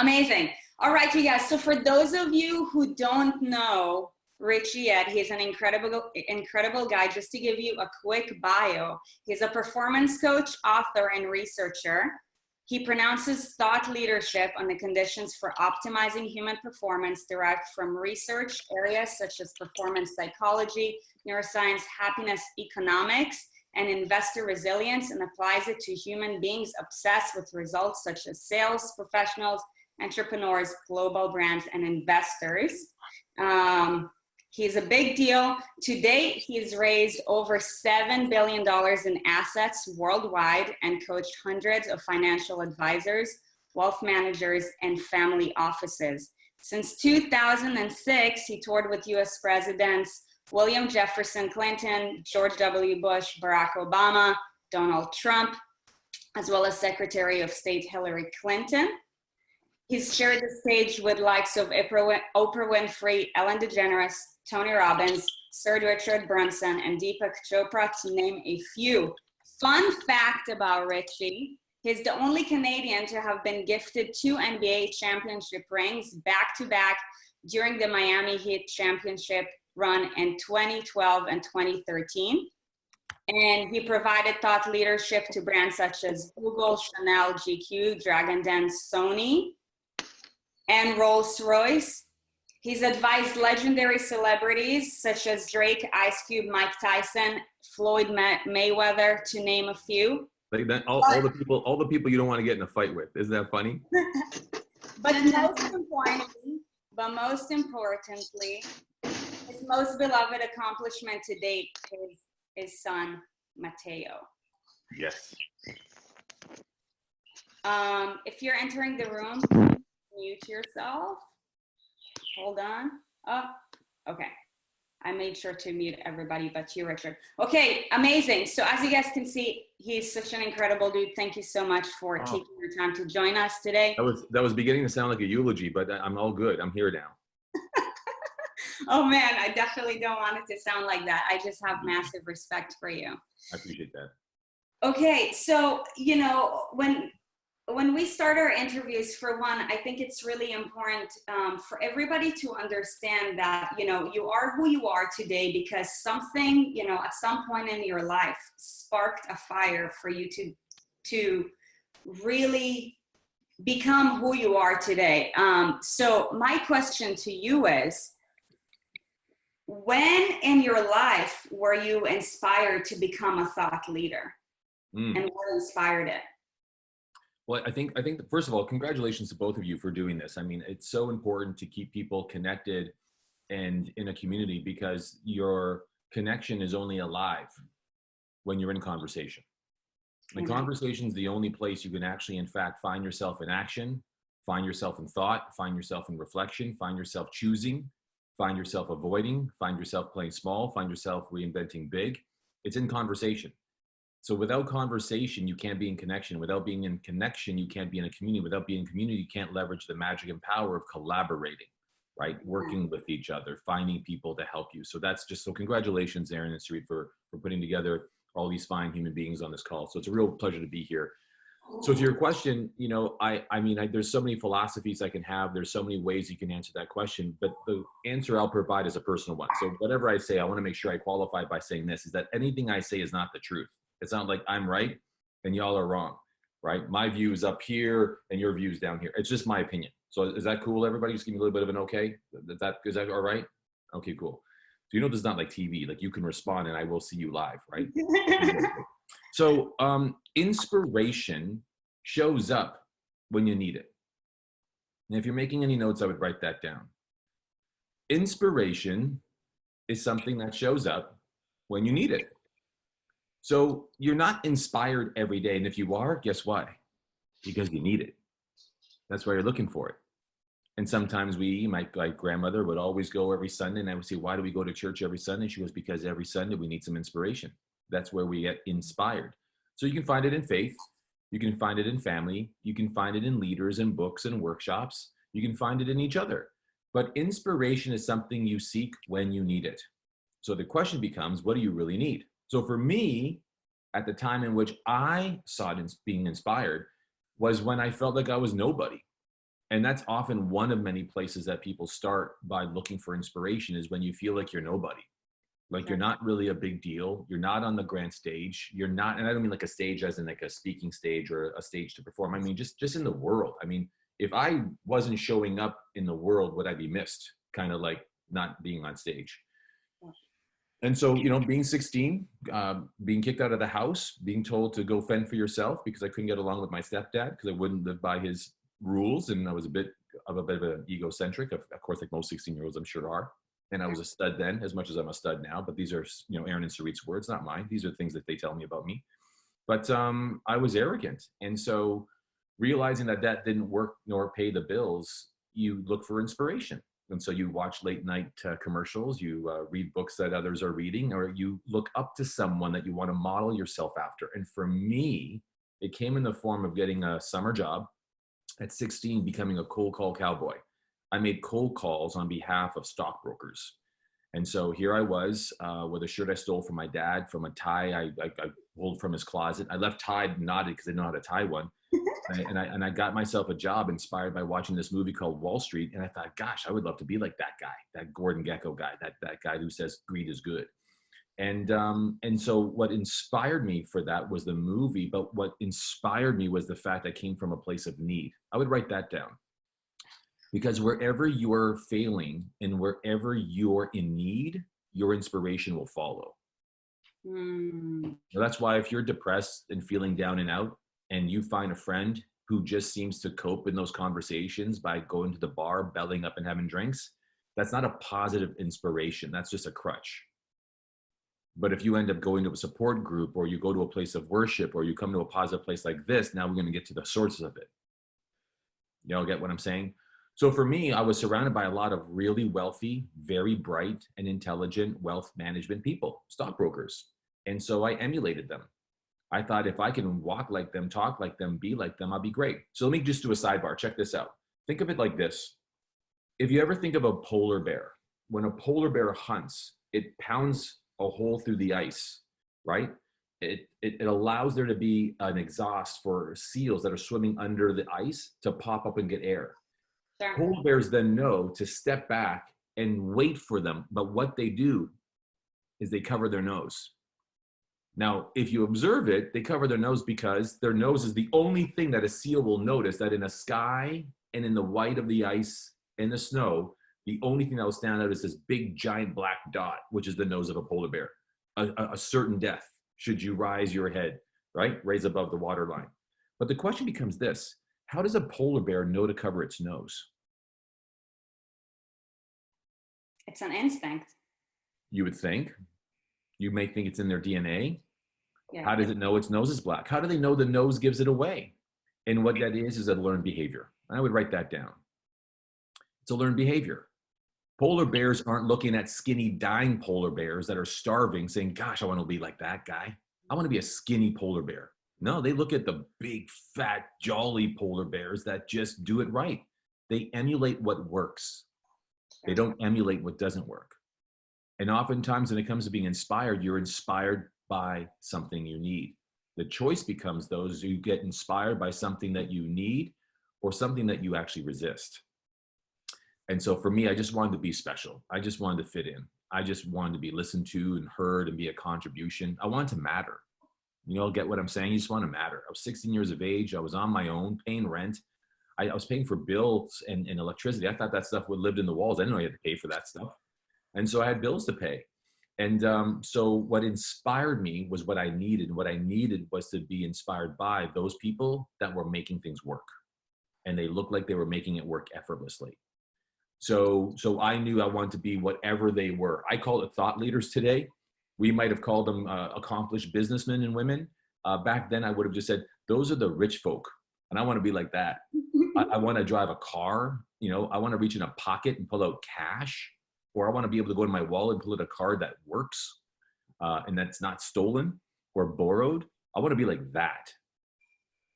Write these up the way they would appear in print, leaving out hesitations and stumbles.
Amazing. All right, you guys. So for those of you who don't know Richie yet, he's an incredible guy. Just to give you a quick bio, he's a performance coach, author, and researcher. He pronounces thought leadership on the conditions for optimizing human performance derived from research areas such as performance psychology, neuroscience, happiness economics, and investor resilience, and applies it to human beings obsessed with results such as sales professionals, entrepreneurs, global brands, and investors. He's a big deal. To date, he's raised over $7 billion in assets worldwide and coached hundreds of financial advisors, wealth managers, and family offices. Since 2006, he toured with US presidents William Jefferson Clinton, George W. Bush, Barack Obama, Donald Trump, as well as Secretary of State Hillary Clinton. He's shared the stage with likes of Oprah Winfrey, Ellen DeGeneres, Tony Robbins, Sir Richard Branson, and Deepak Chopra, to name a few. Fun fact about Richie, he's the only Canadian to have been gifted 2 NBA championship rings back-to-back during the Miami Heat championship run in 2012 and 2013. And he provided thought leadership to brands such as Google, Chanel, GQ, Dragon Dance, Sony, and Rolls-Royce. He's advised legendary celebrities such as Drake, Ice Cube, Mike Tyson, Floyd Mayweather, to name a few. Like that, all the people you don't want to get in a fight with. Isn't that funny? But most importantly, his most beloved accomplishment to date is his son, Mateo. Yes. If you're entering the room, mute yourself. Hold on. Oh, okay. I made sure to mute everybody but you, Richard. Okay, amazing. So as you guys can see, he's such an incredible dude. Thank you so much for taking your time to join us today. That was beginning to sound like a eulogy, but I'm all good. I'm here now. Oh man, I definitely don't want it to sound like that. I just have massive respect for you. I appreciate that. Okay, so, you know, when we start our interviews, for one, I think it's really important for everybody to understand that, you know, you are who you are today because something, you know, at some point in your life sparked a fire for you to really become who you are today. So my question to you is, when in your life were you inspired to become a thought leader? And what inspired it? Well, I think first of all, congratulations to both of you for doing this. I mean, it's so important to keep people connected and in a community because your connection is only alive when you're in conversation. And conversation is the only place you can actually, in fact, find yourself in action, find yourself in thought, find yourself in reflection, find yourself choosing, find yourself avoiding, find yourself playing small, find yourself reinventing big. It's in conversation. So without conversation, you can't be in connection. Without being in connection, you can't be in a community. Without being in community, you can't leverage the magic and power of collaborating, right? Working with each other, finding people to help you. So that's just, so congratulations, Erin and Sarit, for putting together all these fine human beings on this call. So it's a real pleasure to be here. So to your question, you know, I mean, there's so many philosophies I can have. There's so many ways you can answer that question, but the answer I'll provide is a personal one. So whatever I say, I want to make sure I qualify by saying this, is that anything I say is not the truth. It's not like I'm right and y'all are wrong, right? My view is up here and your view is down here. It's just my opinion. So is that cool, everybody? Just give me a little bit of an okay. Is that all right? Okay, cool. So you know this is not like TV. Like you can respond and I will see you live, right? So inspiration shows up when you need it. And if you're making any notes, I would write that down. Inspiration is something that shows up when you need it. So you're not inspired every day. And if you are, guess why? Because you need it. That's why you're looking for it. And sometimes my grandmother would always go every Sunday, and I would say, why do we go to church every Sunday? She goes, because every Sunday we need some inspiration. That's where we get inspired. So you can find it in faith. You can find it in family. You can find it in leaders and books and workshops. You can find it in each other. But inspiration is something you seek when you need it. So the question becomes, what do you really need? So for me, at the time in which I sought being inspired was when I felt like I was nobody. And that's often one of many places that people start by looking for inspiration, is when you feel like you're nobody. Like you're Sure. not really a big deal. You're not on the grand stage. You're not, and I don't mean like a stage as in like a speaking stage or a stage to perform. I mean, just in the world. I mean, if I wasn't showing up in the world, would I be missed? Kind of like not being on stage. And so, you know, being 16, being kicked out of the house, being told to go fend for yourself because I couldn't get along with my stepdad because I wouldn't live by his rules. And I was a bit of an egocentric, of course, like most 16-year-olds, I'm sure are. And I was a stud then, as much as I'm a stud now. But these are, you know, Erin and Sarit's words, not mine. These are things that they tell me about me. But I was arrogant. And so realizing that that didn't work nor pay the bills, you look for inspiration. And so you watch late night commercials, you read books that others are reading, or you look up to someone that you want to model yourself after. And for me, it came in the form of getting a summer job at 16, becoming a cold call cowboy. I made cold calls on behalf of stockbrokers. And so here I was with a shirt I stole from my dad, from a tie I pulled from his closet. I left tied knotted because I didn't know how to tie one. And I got myself a job inspired by watching this movie called Wall Street. And I thought, gosh, I would love to be like that guy, that Gordon Gekko guy, that guy who says greed is good. And so what inspired me for that was the movie, but what inspired me was the fact that came from a place of need. I would write that down, because wherever you're failing and wherever you're in need, your inspiration will follow. So that's why if you're depressed and feeling down and out, and you find a friend who just seems to cope in those conversations by going to the bar, belling up and having drinks, that's not a positive inspiration. That's just a crutch. But if you end up going to a support group, or you go to a place of worship, or you come to a positive place like this, now we're going to get to the sources of it. Y'all get what I'm saying? So for me, I was surrounded by a lot of really wealthy, very bright and intelligent wealth management people, stockbrokers. And so I emulated them. I thought if I can walk like them, talk like them, be like them, I'll be great. So let me just do a sidebar. Check this out. Think of it like this. If you ever think of a polar bear, when a polar bear hunts, it pounds a hole through the ice, right? It allows there to be an exhaust for seals that are swimming under the ice to pop up and get air. Sure. Polar bears then know to step back and wait for them. But what they do is they cover their nose. Now, if you observe it, they cover their nose because their nose is the only thing that a seal will notice, that in the sky and in the white of the ice and the snow, the only thing that will stand out is this big, giant black dot, which is the nose of a polar bear. A certain death, should you raise your head, right? Raise above the waterline. But the question becomes this: how does a polar bear know to cover its nose? It's an instinct. You would think. You may think it's in their DNA. Yeah. How does it know its nose is black? How do they know the nose gives it away? And what that is a learned behavior. I would write that down. It's a learned behavior. Polar bears aren't looking at skinny, dying polar bears that are starving saying, gosh, I want to be like that guy. I want to be a skinny polar bear. No, they look at the big, fat, jolly polar bears that just do it right. They emulate what works. They don't emulate what doesn't work. And oftentimes when it comes to being inspired, you're inspired by something you need. The choice becomes those who get inspired by something that you need or something that you actually resist. And so for me, I just wanted to be special. I just wanted to fit in. I just wanted to be listened to and heard and be a contribution. I wanted to matter. You know, get what I'm saying? You just want to matter. I was 16 years of age. I was on my own, paying rent. I was paying for bills and electricity. I thought that stuff would live in the walls. I didn't know you had to pay for that stuff. And so I had bills to pay. And so what inspired me was what I needed. What I needed was to be inspired by those people that were making things work. And they looked like they were making it work effortlessly. So I knew I wanted to be whatever they were. I call it thought leaders today. We might have called them accomplished businessmen and women. Back then, I would have just said, those are the rich folk. And I want to be like that. I want to drive a car. You know, I want to reach in a pocket and pull out cash. Or I want to be able to go to my wallet and pull out a card that works and that's not stolen or borrowed. I want to be like that.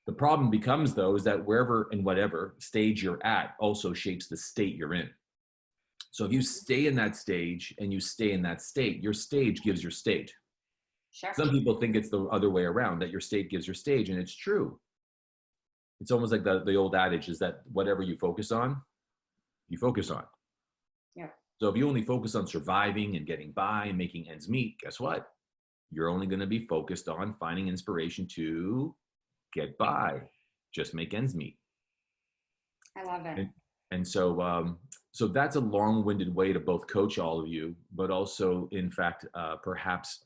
The problem becomes, though, is that wherever and whatever stage you're at also shapes the state you're in. So if you stay in that stage and you stay in that state, your stage gives your state. Sure. Some people think it's the other way around, that your state gives your stage, and it's true. It's almost like the old adage is that whatever you focus on, you focus on. Yeah. So if you only focus on surviving and getting by and making ends meet, guess what? You're only going to be focused on finding inspiration to get by, just make ends meet. I love it. And so, so that's a long-winded way to both coach all of you, but also, in fact, perhaps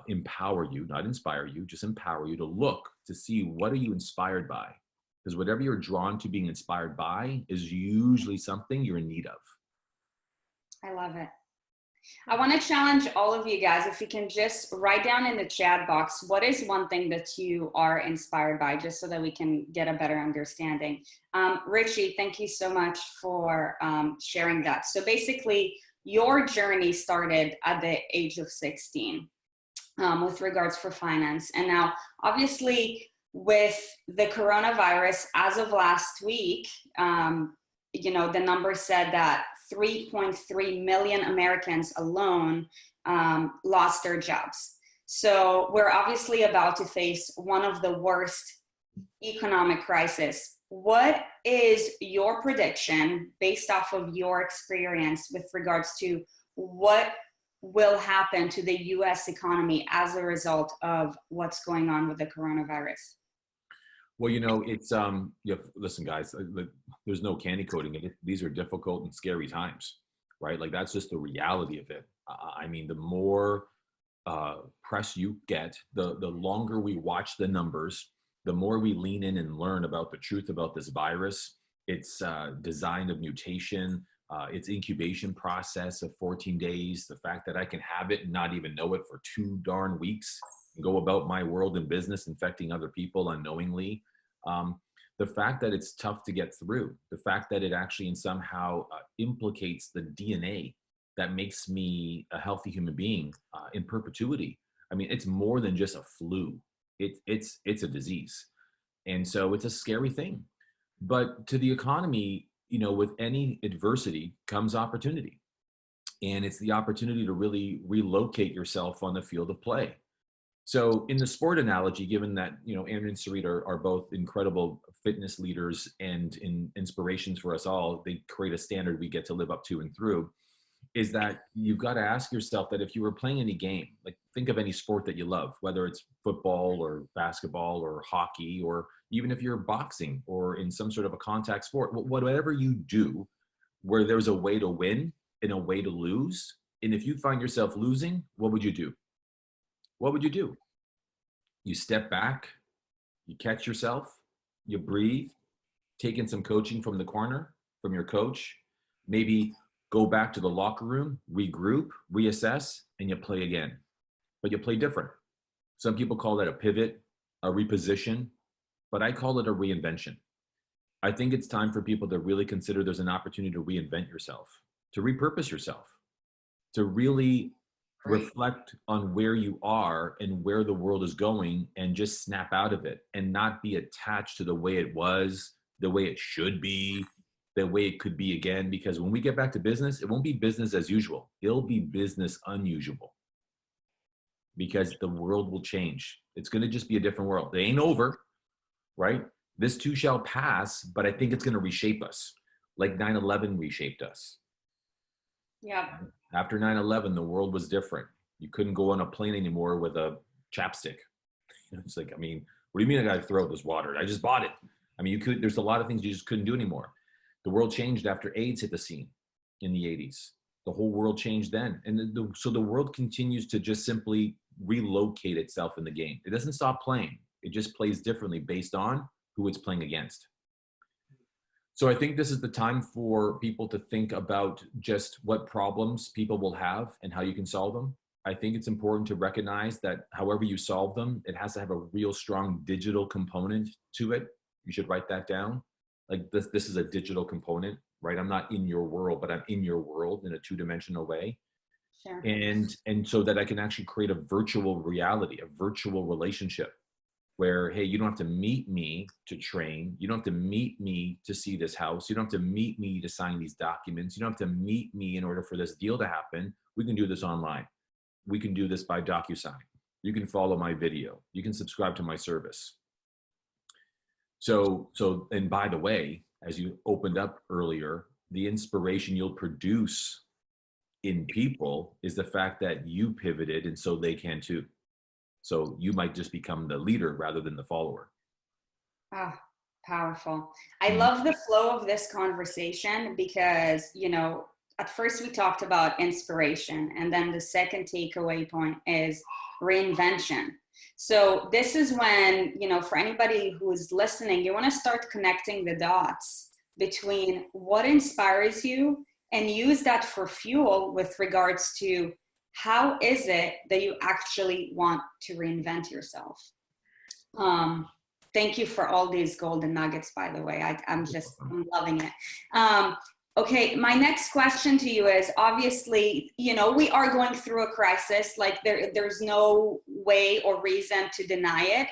empower you, not inspire you, just empower you to look to see what are you inspired by, because whatever you're drawn to being inspired by is usually something you're in need of. I love it. I want to challenge all of you guys, if you can just write down in the chat box, what is one thing that you are inspired by, just so that we can get a better understanding. Richie, thank you so much for sharing that. So basically, your journey started at the age of 16 with regards for finance. And now, obviously, with the coronavirus, as of last week, you know, the number said that 3.3 million Americans alone lost their jobs. So we're obviously about to face one of the worst economic crises. What is your prediction based off of your experience with regards to what will happen to the US economy as a result of what's going on with the coronavirus? Well, you know, it's listen, guys, there's no candy coating it. These are difficult and scary times, right? Like that's just the reality of it. I mean, the more press you get, the longer we watch the numbers, the more we lean in and learn about the truth about this virus, its design of mutation, its incubation process of 14 days, the fact that I can have it and not even know it for 2 darn weeks, and go about my world and business infecting other people unknowingly. The fact that it's tough to get through, the fact that it actually somehow implicates the DNA that makes me a healthy human being in perpetuity. I mean, it's more than just a flu. It's a disease. And so it's a scary thing. But to the economy, you know, with any adversity comes opportunity. And it's the opportunity to really relocate yourself on the field of play. So in the sport analogy, given that, you know, Erin and Sarit are both incredible fitness leaders and inspirations for us all, they create a standard we get to live up to and through, is that you've got to ask yourself that if you were playing any game, like think of any sport that you love, whether it's football or basketball or hockey, or even if you're boxing or in some sort of a contact sport, whatever you do where there's a way to win and a way to lose. And if you find yourself losing, what would you do? What would you do? You step back, you catch yourself, you breathe, take in some coaching from the corner, from your coach, maybe go back to the locker room, regroup, reassess, and you play again. But you play different. Some people call that a pivot, a reposition, but I call it a reinvention. I think it's time for people to really consider there's an opportunity to reinvent yourself, to repurpose yourself, to really reflect on where you are and where the world is going and just snap out of it and not be attached to the way it was, the way it should be, the way it could be again. Because when we get back to business, it won't be business as usual. It'll be business unusual because the world will change. It's going to just be a different world. It ain't over, right? This too shall pass, but I think it's going to reshape us like 9/11 reshaped us. Yeah. After 9/11, the world was different. You couldn't go on a plane anymore with a chapstick. It's like, I mean, what do you mean I got to throw this water? I just bought it. I mean, there's a lot of things you just couldn't do anymore. The world changed after AIDS hit the scene in the 80s. The whole world changed then. And so the world continues to just simply relocate itself in the game. It doesn't stop playing. It just plays differently based on who it's playing against. So I think this is the time for people to think about just what problems people will have and how you can solve them. I think it's important to recognize that however you solve them, it has to have a real strong digital component to it. You should write that down. Like this is a digital component, right? I'm not in your world, but I'm in your world in a 2-dimensional way. Sure. And so that I can actually create a virtual reality, a virtual relationship where, hey, you don't have to meet me to train. You don't have to meet me to see this house. You don't have to meet me to sign these documents. You don't have to meet me in order for this deal to happen. We can do this online. We can do this by DocuSign. You can follow my video. You can subscribe to my service. And by the way, as you opened up earlier, the inspiration you'll produce in people is the fact that you pivoted, and so they can too. So you might just become the leader rather than the follower. Ah, powerful. I Mhm. love the flow of this conversation because, you know, at first we talked about inspiration, and then the second takeaway point is reinvention. So this is when, you know, for anybody who's listening, you want to start connecting the dots between what inspires you and use that for fuel with regards to how is it that you actually want to reinvent yourself. Um, Thank you for all these golden nuggets, by the way. I'm loving it. Okay, my next question to you is, obviously, you know, we are going through a crisis. Like there's no way or reason to deny it.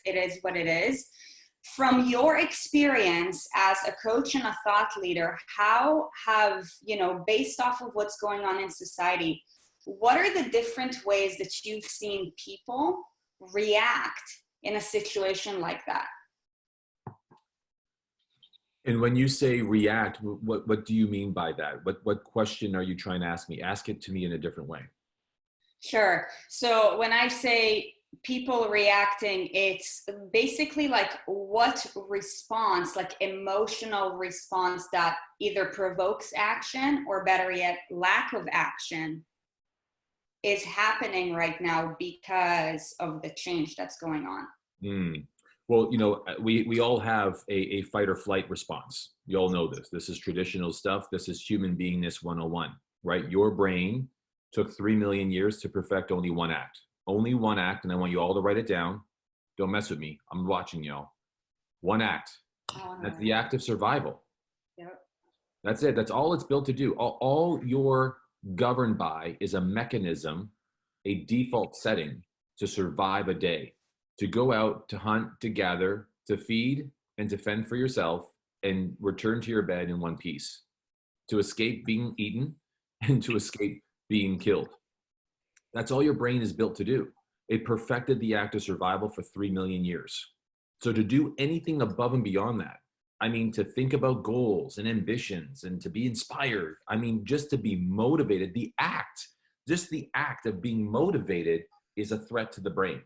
It is what it is. From your experience as a coach and a thought leader, how have, you know, based off of what's going on in society, what are the different ways that you've seen people react in a situation like that? And when you say react, what do you mean by that? What question are you trying to ask me? Ask it to me in a different way. Sure. So when I say people reacting, it's basically like what response, like emotional response that either provokes action or better yet, lack of action is happening right now because of the change that's going on. Mm. Well, you know, we all have a fight or flight response. You all know this. This is traditional stuff. This is human beingness 101, right? Your brain took 3 million years to perfect only one act. Only one act, and I want you all to write it down. Don't mess with me. I'm watching y'all. One act. That's the act of survival. Yep. That's it. That's all it's built to do. All you're governed by is a mechanism, a default setting to survive a day, to go out, to hunt, to gather, to feed, and to fend for yourself, and return to your bed in one piece, to escape being eaten and to escape being killed. That's all your brain is built to do. It perfected the act of survival for 3 million years. So to do anything above and beyond that, I mean, to think about goals and ambitions and to be inspired, I mean, just to be motivated, just the act of being motivated is a threat to the brain.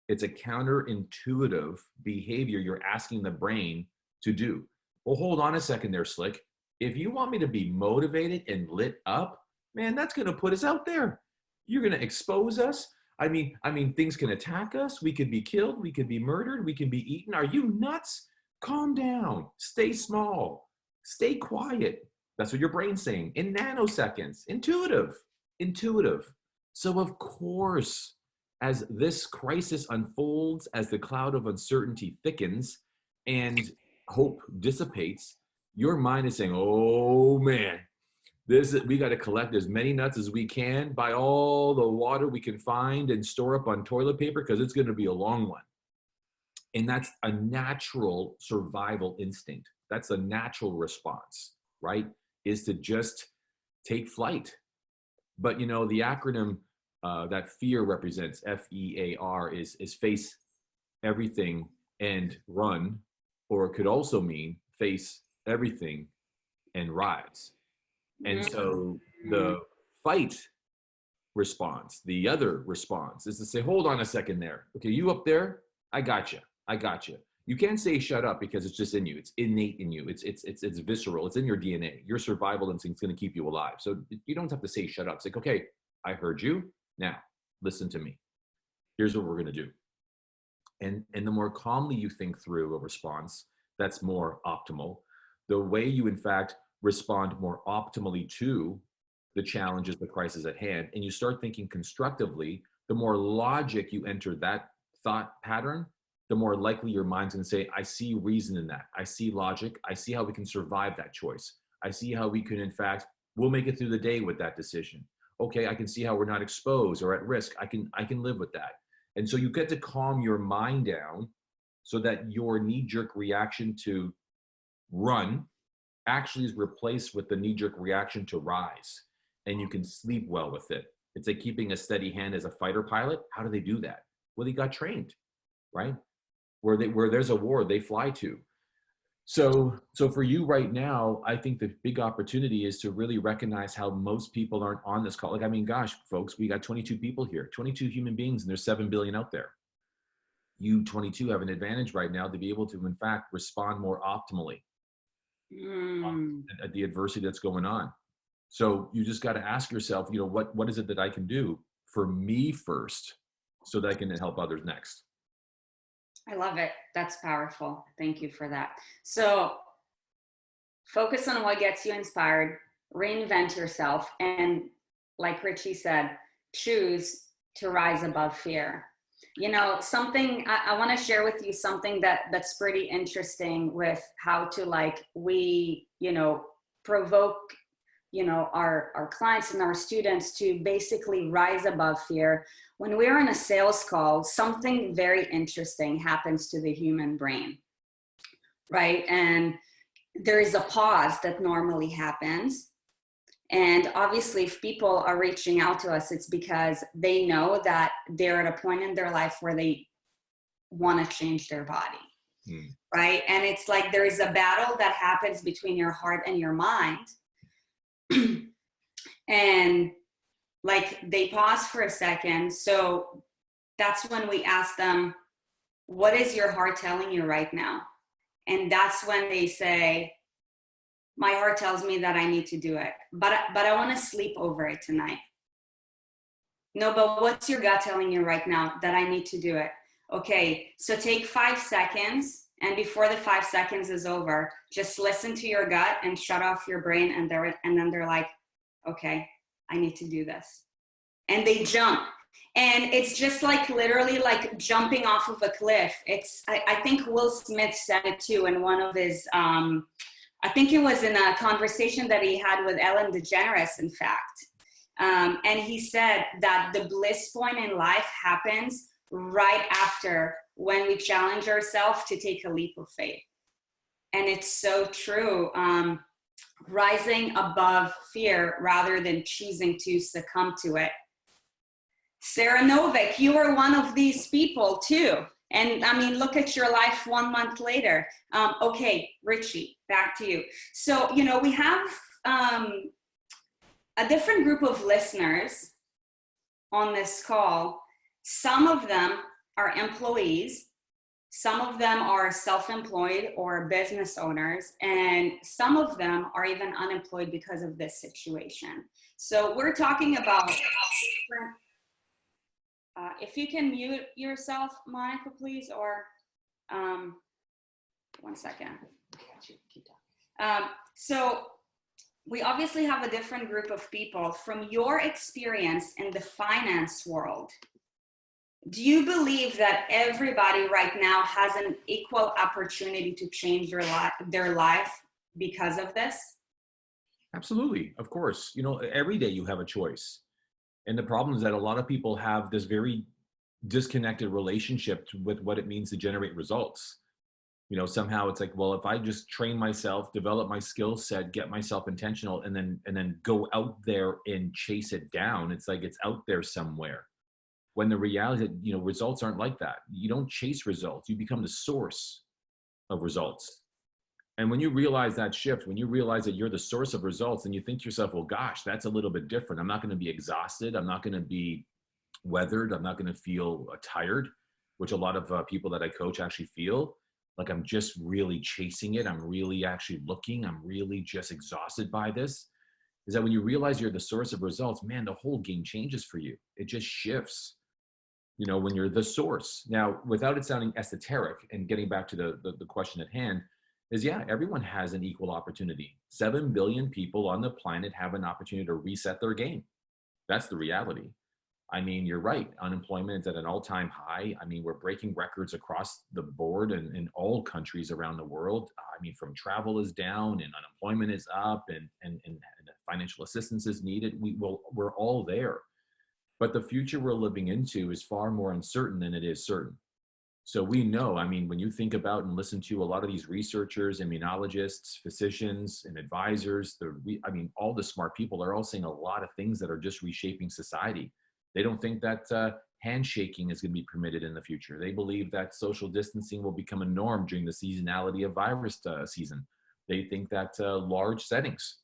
It's a counterintuitive behavior you're asking the brain to do. Well, hold on a second there, Slick. If you want me to be motivated and lit up, man, that's going to put us out there. You're going to expose us. I mean, things can attack us. We could be killed. We could be murdered. We can be eaten. Are you nuts? Calm down. Stay small. Stay quiet. That's what your brain's saying in nanoseconds. Intuitive. So of course, as this crisis unfolds, as the cloud of uncertainty thickens and hope dissipates, your mind is saying, oh man, we got to collect as many nuts as we can, buy all the water we can find and store up on toilet paper because it's going to be a long one. And that's a natural survival instinct. That's a natural response, right? Is to just take flight. But you know, the acronym that fear represents, FEAR, is face everything and run, or it could also mean face everything and rise. And so the fight response, the other response, is to say, hold on a second there. Okay, you up there? I got you. You can't say shut up because it's just in you. It's innate in you. It's visceral. It's in your DNA. Your survival instinct is going to keep you alive. So you don't have to say shut up. It's like, okay, I heard you. Now listen to me. Here's what we're going to do. And the more calmly you think through a response, that's more optimal. The way you, in fact, respond more optimally to the challenges, the crisis at hand, and you start thinking constructively, the more logic you enter that thought pattern, the more likely your mind's going to say, I see reason in that. I see logic. I see how we can survive that choice. I see how we can, in fact, we'll make it through the day with that decision. Okay, I can see how we're not exposed or at risk. I can live with that. And so you get to calm your mind down so that your knee-jerk reaction to run actually is replaced with the knee-jerk reaction to rise. And you can sleep well with it. It's like keeping a steady hand as a fighter pilot. How do they do that? Well, they got trained, right? where there's a war, they fly to. So for you right now, I think the big opportunity is to really recognize how most people aren't on this call. Like, I mean, gosh, folks, we got 22 people here, 22 human beings, and there's 7 billion out there. You 22 have an advantage right now to be able to, in fact, respond more optimally at the adversity that's going on. So you just got to ask yourself, you know, what is it that I can do for me first so that I can help others next? I love it. That's powerful. Thank you for that. So focus on what gets you inspired, reinvent yourself, and like Richie said, choose to rise above fear. You know, something I want to share with you, something that's pretty interesting with how to, like, we, you know, provoke, you know, our clients and our students to basically rise above fear. When we're in a sales call, something very interesting happens to the human brain, right? And there is a pause that normally happens. And obviously, if people are reaching out to us, it's because they know that they're at a point in their life where they want to change their body, right? And it's like there is a battle that happens between your heart and your mind. And like they pause for a second. So that's when we ask them, what is your heart telling you right now? And that's when they say, my heart tells me that I need to do it, but I want to sleep over it tonight. No, but what's your gut telling you right now? That I need to do it. Okay, so take 5 seconds, and before the 5 seconds is over, just listen to your gut and shut off your brain, and then they're like, okay, I need to do this. And they jump. And it's just like literally like jumping off of a cliff. I think Will Smith said it too in one of his, I think it was in a conversation that he had with Ellen DeGeneres, in fact. And he said that the bliss point in life happens right after when we challenge ourselves to take a leap of faith. And it's so true. Rising above fear rather than choosing to succumb to it. Sarah Novik, you are one of these people too. And I mean, look at your life 1 month later. Okay, Richie, back to you. So, you know, we have a different group of listeners on this call. Some of them are employees. Some of them are self-employed or business owners, and some of them are even unemployed because of this situation. So we're talking about different, if you can mute yourself, Monica, please, or 1 second. So we obviously have a different group of people. From your experience in the finance world, do you believe that everybody right now has an equal opportunity to change their life because of this? Absolutely, of course. You know, every day you have a choice. And the problem is that a lot of people have this very disconnected relationship with what it means to generate results. You know, somehow it's like, well, if I just train myself, develop my skill set, get myself intentional, and then go out there and chase it down, it's like it's out there somewhere. When the reality that, you know, results aren't like that. You don't chase results, you become the source of results. And when you realize that shift, when you realize that you're the source of results, and you think to yourself, well, gosh, that's a little bit different. I'm not going to be exhausted. I'm not going to be weathered. I'm not going to feel tired, which a lot of people that I coach actually feel. Like I'm just really chasing it. I'm really actually looking. I'm really just exhausted by this. Is that when you realize you're the source of results, man, the whole game changes for you. It just shifts, you know, when you're the source. Now, without it sounding esoteric and getting back to the question at hand, is yeah, everyone has an equal opportunity. 7 billion people on the planet have an opportunity to reset their game. That's the reality. I mean, you're right. Unemployment is at an all-time high. I mean, we're breaking records across the board and in all countries around the world. I mean, from travel is down and unemployment is up and financial assistance is needed. We're all there. But the future we're living into is far more uncertain than it is certain. So we know, I mean, when you think about and listen to a lot of these researchers, immunologists, physicians, and advisors, all the smart people are all saying a lot of things that are just reshaping society. They don't think that handshaking is going to be permitted in the future. They believe that social distancing will become a norm during the seasonality of virus season. They think that large settings,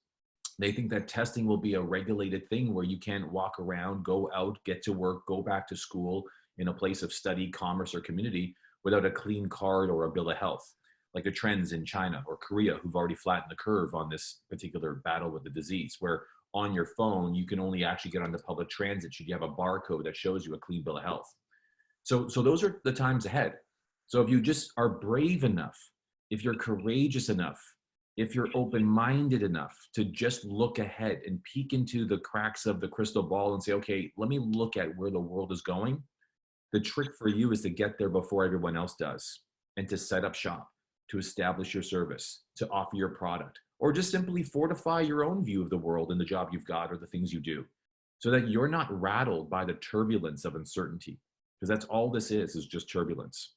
they think that testing will be a regulated thing where you can't walk around, go out, get to work, go back to school in a place of study, commerce, or community without a clean card or a bill of health, like the trends in China or Korea, who've already flattened the curve on this particular battle with the disease, where on your phone, you can only actually get on the public transit should you have a barcode that shows you a clean bill of health. So those are the times ahead. So if you just are brave enough, if you're courageous enough, if you're open-minded enough to just look ahead and peek into the cracks of the crystal ball and say, okay, let me look at where the world is going. The trick for you is to get there before everyone else does and to set up shop, to establish your service, to offer your product, or just simply fortify your own view of the world and the job you've got or the things you do so that you're not rattled by the turbulence of uncertainty, because that's all this is just turbulence.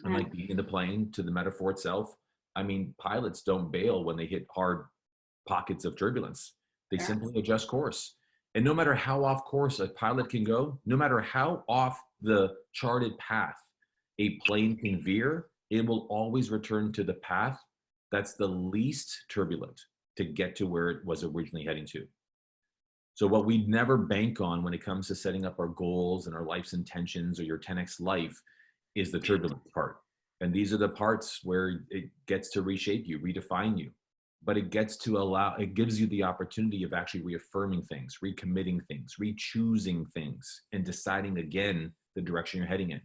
And like being in the plane, to the metaphor itself, I mean, pilots don't bail when they hit hard pockets of turbulence. They simply adjust course. And no matter how off course a pilot can go, no matter how off the charted path a plane can veer, it will always return to the path that's the least turbulent to get to where it was originally heading to. So what we never bank on when it comes to setting up our goals and our life's intentions or your 10x life is the turbulent part. And these are the parts where it gets to reshape you, redefine you. But it gets to it gives you the opportunity of actually reaffirming things, recommitting things, re-choosing things, and deciding again the direction you're heading in.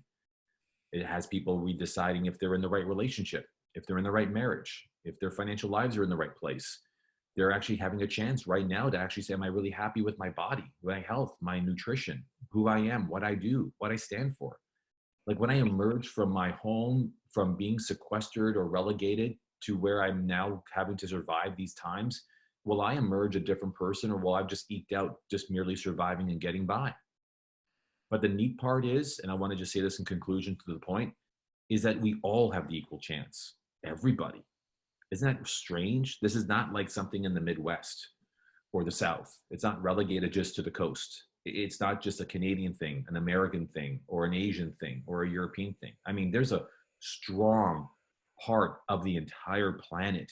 It has people redeciding if they're in the right relationship, if they're in the right marriage, if their financial lives are in the right place. They're actually having a chance right now to actually say, am I really happy with my body, my health, my nutrition, who I am, what I do, what I stand for? Like when I emerge from my home, from being sequestered or relegated to where I'm now having to survive these times, will I emerge a different person, or will I just eked out just merely surviving and getting by? But the neat part is, and I want to just say this in conclusion to the point, is that we all have the equal chance. Everybody. Isn't that strange? This is not like something in the Midwest or the South. It's not relegated just to the coast. It's not just a Canadian thing, an American thing, or an Asian thing, or a European thing. I mean, there's a strong part of the entire planet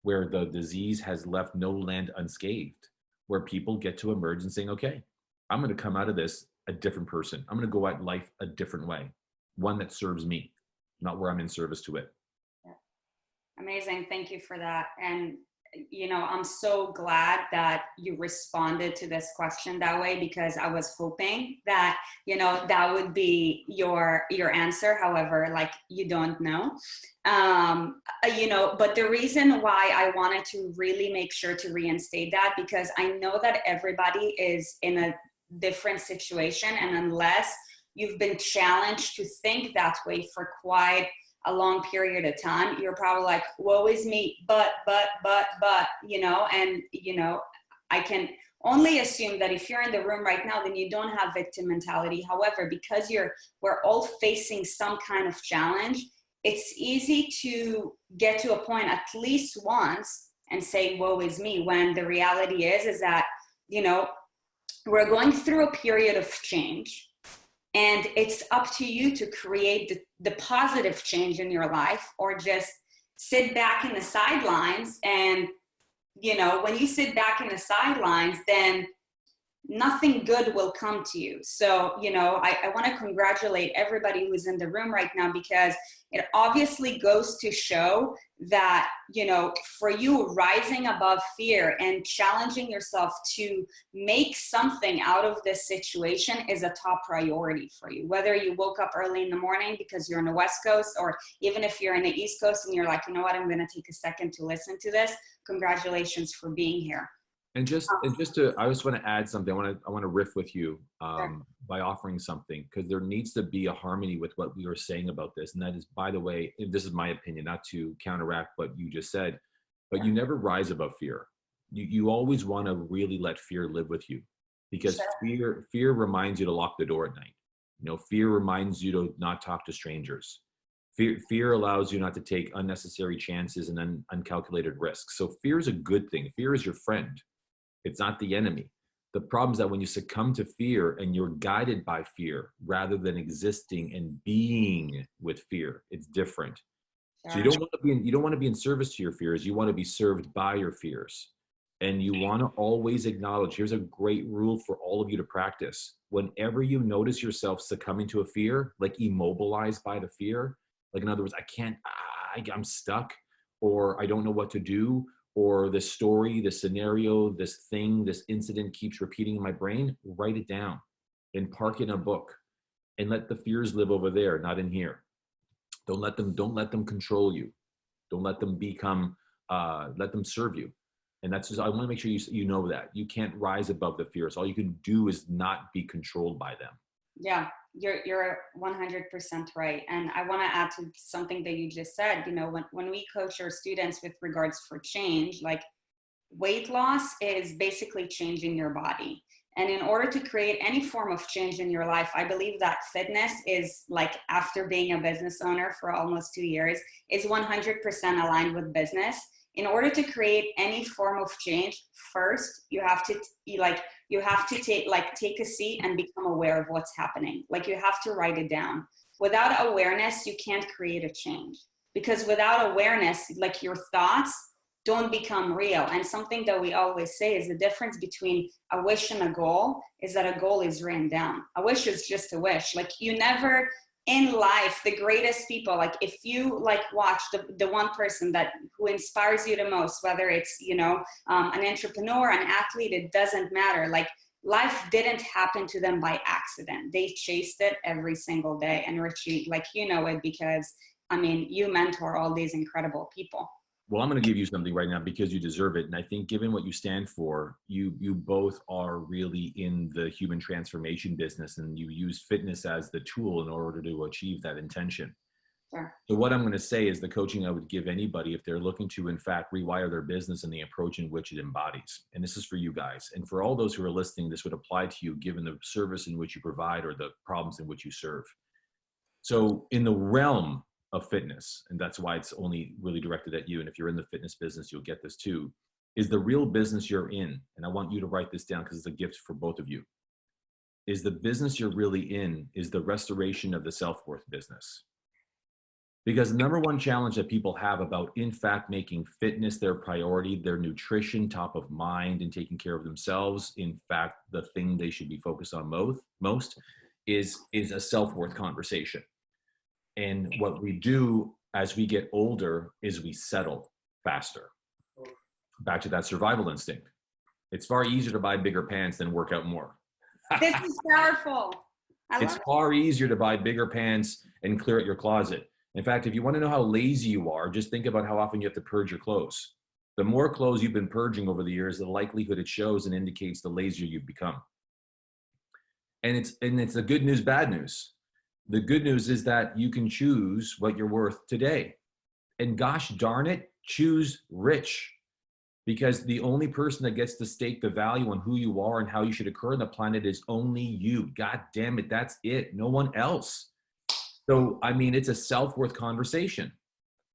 where the disease has left no land unscathed, where people get to emerge and saying, okay, I'm going to come out of this a different person. I'm going to go at life a different way, one that serves me, not where I'm in service to it. Amazing. Thank you for that. And, you know, I'm so glad that you responded to this question that way, because I was hoping that, you know, that would be your answer. However, like, you don't know, you know, but the reason why I wanted to really make sure to reinstate that, because I know that everybody is in a different situation. And unless you've been challenged to think that way for quite a long period of time, you're probably like, woe is me, but, you know, and, you know, I can only assume that if you're in the room right now, then you don't have victim mentality. However, because we're all facing some kind of challenge, it's easy to get to a point at least once and say, woe is me, when the reality is that, you know, we're going through a period of change. And it's up to you to create the positive change in your life, or just sit back in the sidelines. And, you know, when you sit back in the sidelines, then nothing good will come to you. So, you know, I want to congratulate everybody who's in the room right now, because it obviously goes to show that, you know, for you, rising above fear and challenging yourself to make something out of this situation is a top priority for you. Whether you woke up early in the morning because you're on the West Coast, or even if you're in the East Coast and you're like, you know what, I'm going to take a second to listen to this. Congratulations for being here. And just to, I just want to add something. I want to riff with you by offering something, because there needs to be a harmony with what we were saying about this. And that is, by the way, this is my opinion, not to counteract what you just said, but you never rise above fear. You always want to really let fear live with you, because fear reminds you to lock the door at night. You know, fear reminds you to not talk to strangers. Fear allows you not to take unnecessary chances and uncalculated risks. So fear is a good thing. Fear is your friend. It's not the enemy. The problem is that when you succumb to fear and you're guided by fear rather than existing and being with fear, it's different. So you Sure. don't want to be in service to your fears. You want to be served by your fears. And you want to always acknowledge, here's a great rule for all of you to practice. Whenever you notice yourself succumbing to a fear, like immobilized by the fear, like in other words, I'm stuck, or I don't know what to do, or this story, this scenario, this thing, this incident keeps repeating in my brain, write it down and park it in a book and let the fears live over there, not in here. Don't let them control you. Don't let them let them serve you. And that's just, I want to make sure you know that you can't rise above the fears. All you can do is not be controlled by them. Yeah, you're 100% right. And I want to add to something that you just said. You know, when we coach our students with regards for change, like weight loss is basically changing your body. And in order to create any form of change in your life, I believe that fitness is, like, after being a business owner for almost 2 years, is 100% aligned with business. In order to create any form of change, first you have to take a seat and become aware of what's happening. Like, you have to write it down. Without awareness, you can't create a change, because without awareness, like, your thoughts don't become real. And something that we always say is the difference between a wish and a goal is that a goal is written down. A wish is just a wish. Like, you never in life, the greatest people, like, if you like watch the one person who inspires you the most, whether it's, you know, an entrepreneur, an athlete, it doesn't matter. Like, life didn't happen to them by accident. They chased it every single day. And Richie, like, you know it, because I mean, you mentor all these incredible people. Well, I'm going to give you something right now because you deserve it. And I think given what you stand for, you both are really in the human transformation business, and you use fitness as the tool in order to achieve that intention. Sure. So what I'm going to say is the coaching I would give anybody if they're looking to, in fact, rewire their business and the approach in which it embodies. And this is for you guys. And for all those who are listening, this would apply to you given the service in which you provide or the problems in which you serve. So in the realm of fitness, and that's why it's only really directed at you, and if you're in the fitness business, you'll get this too, is the real business you're in, and I want you to write this down because it's a gift for both of you, is the business you're really in is the restoration of the self-worth business. Because the number one challenge that people have about, in fact, making fitness their priority, their nutrition top of mind, and taking care of themselves, in fact, the thing they should be focused on most is a self-worth conversation. And what we do as we get older is we settle faster. Back to that survival instinct. It's far easier to buy bigger pants than work out more. This is powerful. It's far easier to buy bigger pants and clear out your closet. In fact, if you want to know how lazy you are, just think about how often you have to purge your clothes. The more clothes you've been purging over the years, the likelihood it shows and indicates the lazier you've become. And it's the good news, bad news. The good news is that you can choose what you're worth today. And gosh darn it, choose rich. Because the only person that gets to stake the value on who you are and how you should occur on the planet is only you. God damn it, that's it. No one else. So, I mean, it's a self-worth conversation.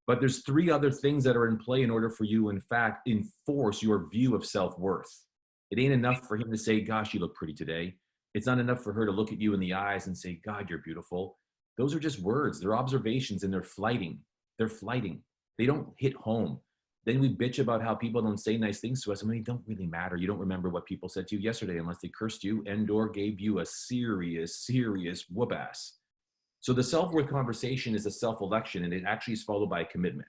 But there's three other things that are in play in order for you, in fact, enforce your view of self-worth. It ain't enough for him to say, gosh, you look pretty today. It's not enough for her to look at you in the eyes and say, God, you're beautiful. Those are just words. They're observations, and they're flighting. They're flighting. They don't hit home. Then we bitch about how people don't say nice things to us. I mean, it don't really matter. You don't remember what people said to you yesterday unless they cursed you and or gave you a serious whoop ass. So the self-worth conversation is a self-election, and it actually is followed by a commitment.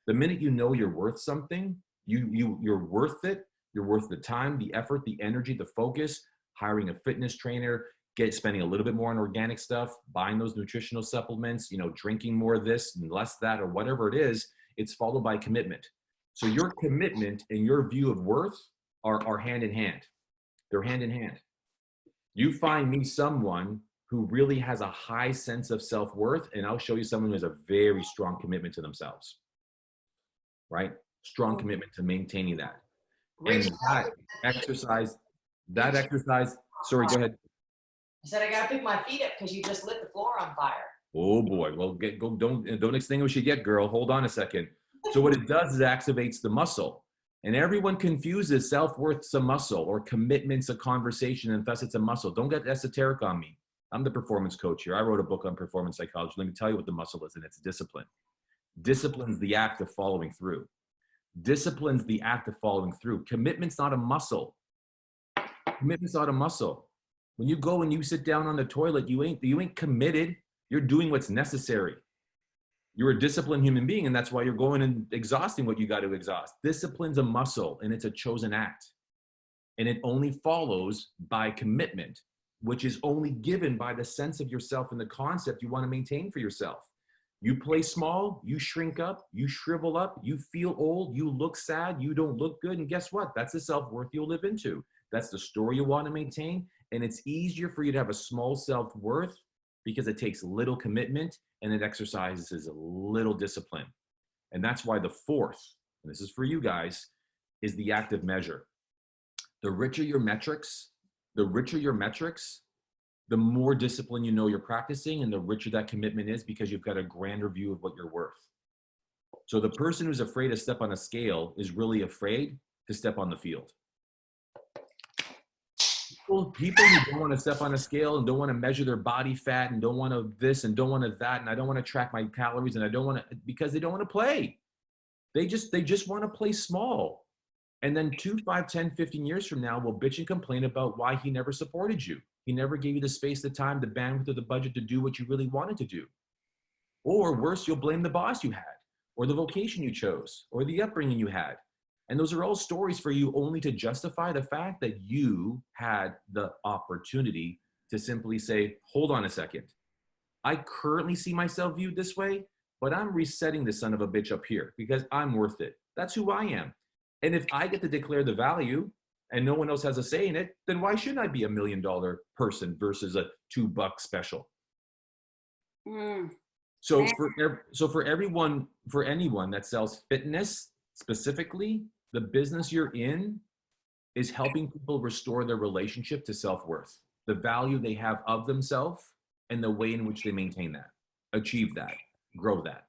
The minute you know you're worth something, you're worth it. You're worth the time, the effort, the energy, the focus, hiring a fitness trainer, spending a little bit more on organic stuff, buying those nutritional supplements, drinking more of this and less that, or whatever it is. It's followed by commitment. So your commitment and your view of worth are hand in hand. They're hand in hand. You find me someone who really has a high sense of self-worth, and I'll show you someone who has a very strong commitment to themselves, right? Strong commitment to maintaining that. And that exercise, sorry, go ahead. I said, I got to pick my feet up because you just lit the floor on fire. Oh boy, well, don't extinguish it yet, girl. Hold on a second. So what it does is it activates the muscle. And everyone confuses self-worth a muscle or commitments a conversation, and thus it's a muscle. Don't get esoteric on me. I'm the performance coach here. I wrote a book on performance psychology. Let me tell you what the muscle is, and it's discipline. Discipline's the act of following through. Discipline's the act of following through. Commitment's not a muscle. Commitment's not a muscle. When you go and you sit down on the toilet, you ain't committed. You're doing what's necessary. You're a disciplined human being, and that's why you're going and exhausting what you got to exhaust. Discipline's a muscle, and it's a chosen act. And it only follows by commitment, which is only given by the sense of yourself and the concept you want to maintain for yourself. You play small, you shrink up, you shrivel up, you feel old, you look sad, you don't look good, and guess what? That's the self-worth you'll live into. That's the story you want to maintain, and it's easier for you to have a small self-worth because it takes little commitment and it exercises a little discipline. And that's why the fourth, and this is for you guys, is the active measure. The richer your metrics, the more discipline you know you're practicing, and the richer that commitment is because you've got a grander view of what you're worth. So the person who's afraid to step on a scale is really afraid to step on the field. People who don't want to step on a scale and don't want to measure their body fat and don't want to this and don't want to that, and I don't want to track my calories and I don't want to, because they don't want to play. They just want to play small. And then 2, 5, 10, 15 years from now, we'll bitch and complain about why he never supported you. He never gave you the space, the time, the bandwidth, or the budget to do what you really wanted to do. Or worse, you'll blame the boss you had, or the vocation you chose, or the upbringing you had. And those are all stories for you only to justify the fact that you had the opportunity to simply say, hold on a second. I currently see myself viewed this way, but I'm resetting the son of a bitch up here because I'm worth it. That's who I am. And if I get to declare the value and no one else has a say in it, then why shouldn't I be $1 million person versus a $2 special? So for anyone that sells fitness specifically, the business you're in is helping people restore their relationship to self-worth, the value they have of themselves, and the way in which they maintain that, achieve that, grow that.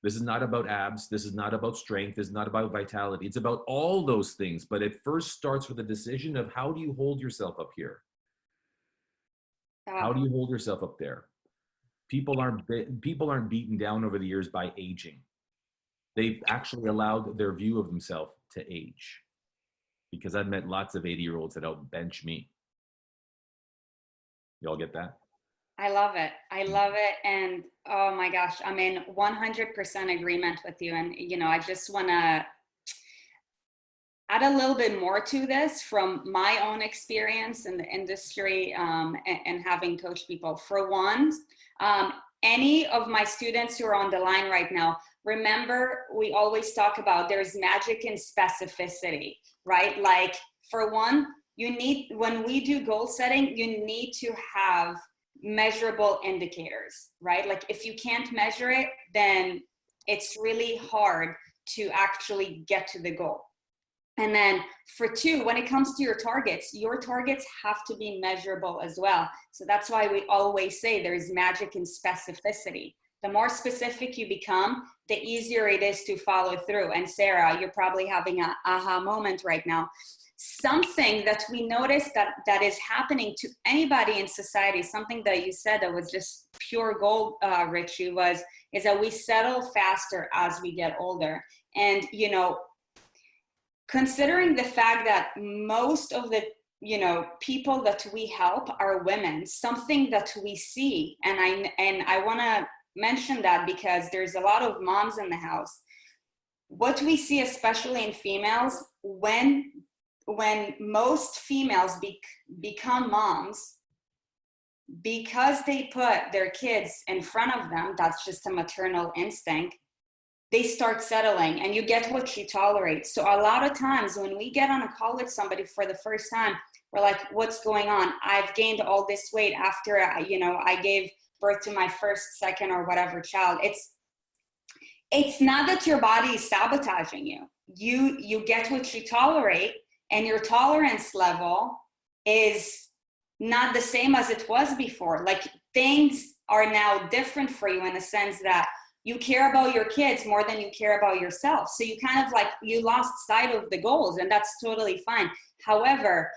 This is not about abs. This is not about strength. This is not about vitality. It's about all those things. But it first starts with a decision of how do you hold yourself up here? How do you hold yourself up there? People aren't beaten down over the years by aging. They've actually allowed their view of themselves to age, because I've met lots of 80-year-olds that outbench me. Y'all get that? I love it. I love it. And oh my gosh, I'm in 100% agreement with you. And, you know, I just want to add a little bit more to this from my own experience in the industry and having coached people. For one, any of my students who are on the line right now, remember, we always talk about there's magic in specificity, right? Like, for one, when we do goal setting, you need to have measurable indicators, right? Like, if you can't measure it, then it's really hard to actually get to the goal. And then for two, when it comes to your targets have to be measurable as well. So that's why we always say there's magic in specificity. The more specific you become, the easier it is to follow through. And Sarah, you're probably having an aha moment right now. Something that we noticed that is happening to anybody in society, something that you said that was just pure gold, Richie, is that we settle faster as we get older. And, you know, considering the fact that most of the, you know, people that we help are women, something that we see, and I want to mention that because there's a lot of moms in the house. What we see, especially in females, when most females become moms, because they put their kids in front of them, that's just a maternal instinct, they start settling, and you get what you tolerate. So a lot of times when we get on a call with somebody for the first time, we're like, what's going on? I've gained all this weight after, I gave birth to my first, second, or whatever child. It's not that your body is sabotaging you. You get what you tolerate, and your tolerance level is not the same as it was before. Like, things are now different for you in the sense that you care about your kids more than you care about yourself. So you kind of like, you lost sight of the goals, and that's totally fine. However,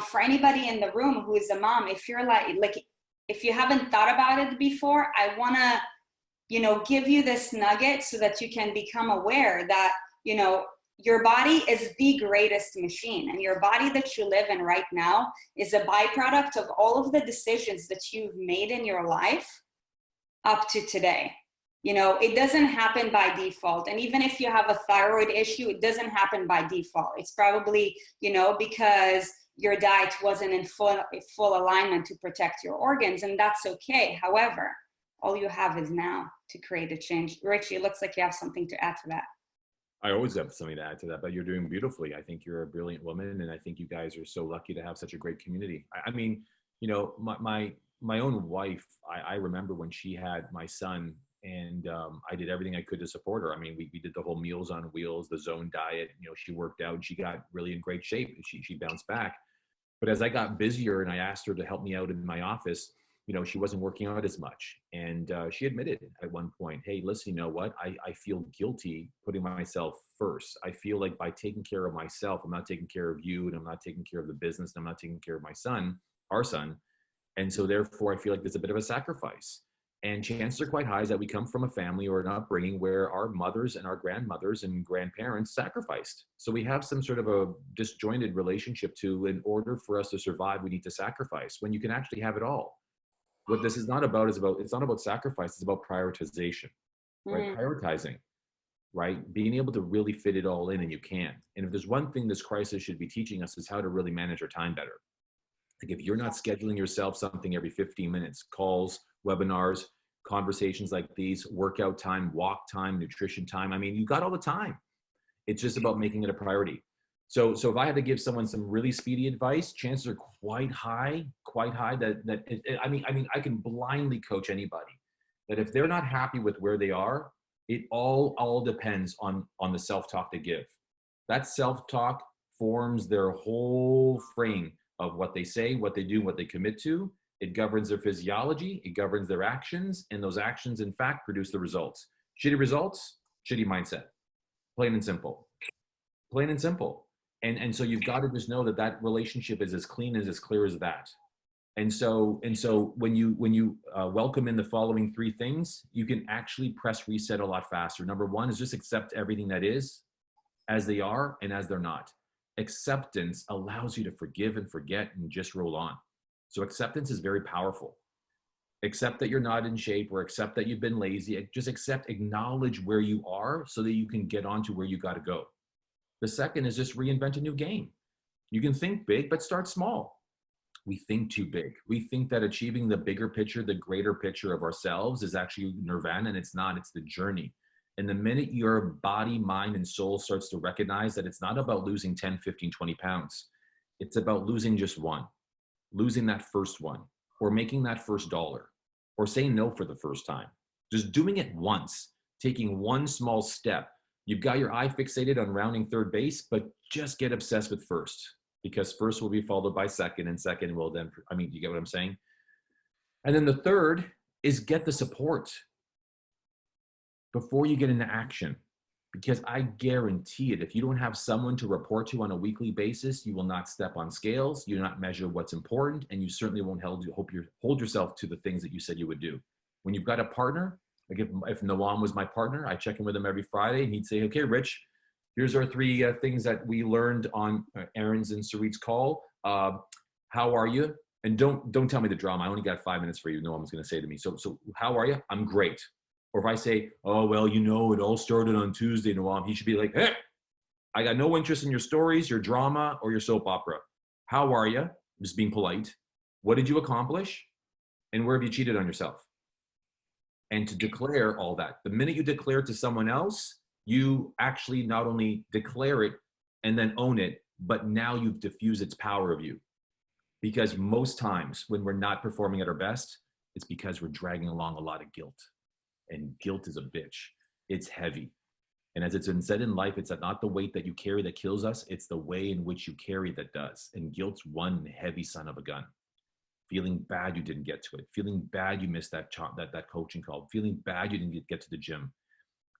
for anybody in the room who is a mom, if you're like, if you haven't thought about it before, I want to, you know, give you this nugget so that you can become aware that, you know, your body is the greatest machine, and your body that you live in right now is a byproduct of all of the decisions that you've made in your life up to today. You know, it doesn't happen by default. And even if you have a thyroid issue, it doesn't happen by default. It's probably, you know, because your diet wasn't in full alignment to protect your organs, and that's okay. However, all you have is now to create a change. Richie, it looks like you have something to add to that. I always have something to add to that, but you're doing beautifully. I think you're a brilliant woman, and I think you guys are so lucky to have such a great community. I mean, you know, my own wife, I remember when she had my son, and I did everything I could to support her. I mean, we did the whole Meals on Wheels, the zone diet. You know, she worked out, she got really in great shape, and she bounced back. But as I got busier and I asked her to help me out in my office, you know, she wasn't working out as much. And she admitted at one point, hey, listen, you know what? I feel guilty putting myself first. I feel like by taking care of myself, I'm not taking care of you, and I'm not taking care of the business, and I'm not taking care of my son, our son. And so therefore, I feel like there's a bit of a sacrifice. And chances are quite high that we come from a family or an upbringing where our mothers and our grandmothers and grandparents sacrificed. So we have some sort of a disjointed relationship to, in order for us to survive, we need to sacrifice, when you can actually have it all. What this is not about it's not about sacrifice, it's about prioritization, right? Prioritizing, right? Being able to really fit it all in, and you can. And if there's one thing this crisis should be teaching us, is how to really manage our time better. Like if you're not scheduling yourself something every 15 minutes, calls, webinars, conversations like these, workout time, walk time, nutrition time, I mean, you got all the time. It's just about making it a priority. So if I had to give someone some really speedy advice, chances are quite high that I mean, I can blindly coach anybody that if they're not happy with where they are, it all depends on the self-talk they give. That self-talk forms their whole frame of what they say, what they do, what they commit to. It governs their physiology, it governs their actions, and those actions, in fact, produce the results. Shitty results, shitty mindset. Plain and simple. Plain and simple. And so you've got to just know that that relationship is as clean as clear as that. And so when you welcome in the following three things, you can actually press reset a lot faster. Number one is just accept everything that is, as they are and as they're not. Acceptance allows you to forgive and forget and just roll on. So acceptance is very powerful. Accept that you're not in shape, or accept that you've been lazy. Just accept, acknowledge where you are so that you can get on to where you got to go. The second is just reinvent a new game. You can think big, but start small. We think too big. We think that achieving the bigger picture, the greater picture of ourselves is actually nirvana, and it's not. It's the journey. And the minute your body, mind, and soul starts to recognize that it's not about losing 10, 15, 20 pounds. It's about losing just one, losing that first one, or making that first dollar, or saying no for the first time. Just doing it once, taking one small step. You've got your eye fixated on rounding third base, but just get obsessed with first, because first will be followed by second, and second will then, I mean, you get what I'm saying? And then the third is get the support before you get into action. Because I guarantee it, if you don't have someone to report to on a weekly basis, you will not step on scales, you will not measure what's important, and you certainly won't hold yourself to the things that you said you would do. When you've got a partner, like if Noam was my partner, I check in with him every Friday, and he'd say, okay, Rich, here's our three things that we learned on Erin's and Sarit's call. How are you? And don't tell me the drama. I only got 5 minutes for you. Noam's going to say to me. So how are you? I'm great. Or if I say, oh, well, you know, it all started on Tuesday, Noam, he should be like, hey, I got no interest in your stories, your drama, or your soap opera. How are you? Just being polite. What did you accomplish? And where have you cheated on yourself? And to declare all that. The minute you declare to someone else, you actually not only declare it and then own it, but now you've diffused its power of you. Because most times when we're not performing at our best, it's because we're dragging along a lot of guilt. And guilt is a bitch. It's heavy. And as it's been said in life, it's not the weight that you carry that kills us. It's the way in which you carry that does. And guilt's one heavy son of a gun. feeling bad you didn't get to it, feeling bad you missed that coaching call, feeling bad you didn't get to the gym.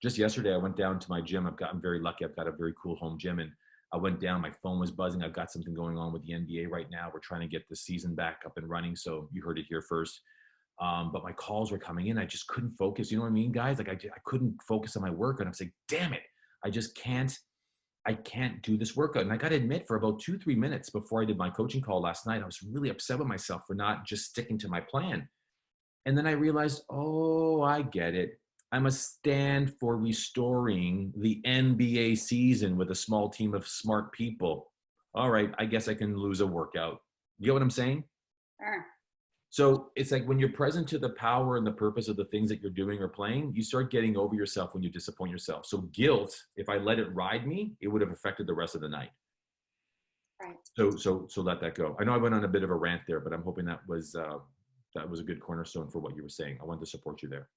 Just yesterday, I went down to my gym. I'm very lucky. I've got a very cool home gym, and I went down, my phone was buzzing. I've got something going on with the NBA right now. We're trying to get the season back up and running. So you heard it here first. But my calls were coming in. I just couldn't focus. You know what I mean, guys? Like I couldn't focus on my work. And I'm saying, damn it. I can't do this workout. And I got to admit, for about 2-3 minutes before I did my coaching call last night, I was really upset with myself for not just sticking to my plan. And then I realized, oh, I get it. I must stand for restoring the NBA season with a small team of smart people. All right, I guess I can lose a workout. You get what I'm saying? Sure. So it's like when you're present to the power and the purpose of the things that you're doing or playing, you start getting over yourself when you disappoint yourself. So guilt, if I let it ride me, it would have affected the rest of the night. Right. So let that go. I know I went on a bit of a rant there, but I'm hoping that was a good cornerstone for what you were saying. I wanted to support you there.